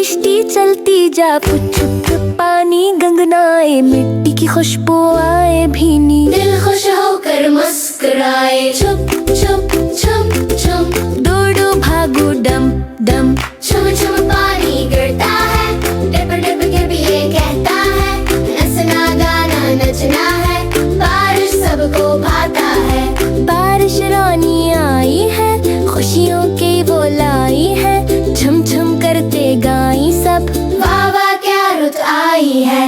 किश्ती चलती जा, पुछ पानी गंगनाए, मिट्टी की खुशबू आए भीनी, दिल खुश होकर मुस्कुराए। छुप छुप छुप छुप दौड़ो भागो डम डम, छुम छुम पानी गिरता है, डिप डिप के भी ये कहता है, हंसना गाना नचना है, बारिश सबको भाता है। बारिश रानी आई है, खुशियों की वो लाई है, झम झम करते गाई सब, वाह वाह क्या रुत आई है।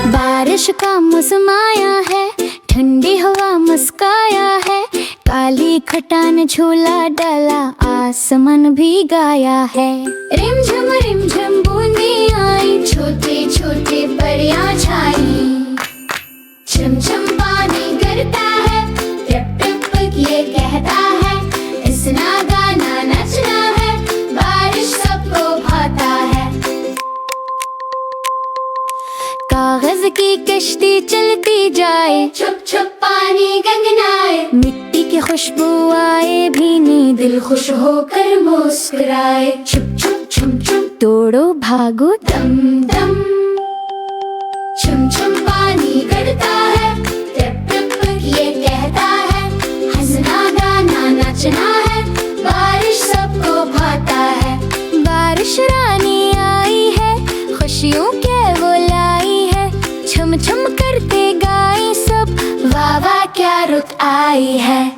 बारिश का मौसम आया है, ठंडी हवा मुस्काया है, काली खटान झूला डाला, आसमान भी गाया है। रिम झम बूंदी आई, छोटे छोटे परियां छाई, छम छम पानी गिरता है, टिप टिप ये कहता है, हंसना गाना नचना है, बारिश सबको भाता है। कागज की कश्ती चलती जाए, छुप छुप पानी गंगनाए, मिट्टी की खुशबू आए भीनी, दिल खुश होकर मुस्कुराए। छुप छुप छुप छुप दौड़ो भागो दम दम, छुम छुम पानी गिरता है, टिप टिप ये कहता है, हंसना गाना नचना है, बारिश सबको भाता है। बारिश रानी आई है, खुशियों के वो लाई है, छम छम करते गाए सब, वाह वाह क्या रुत आई है।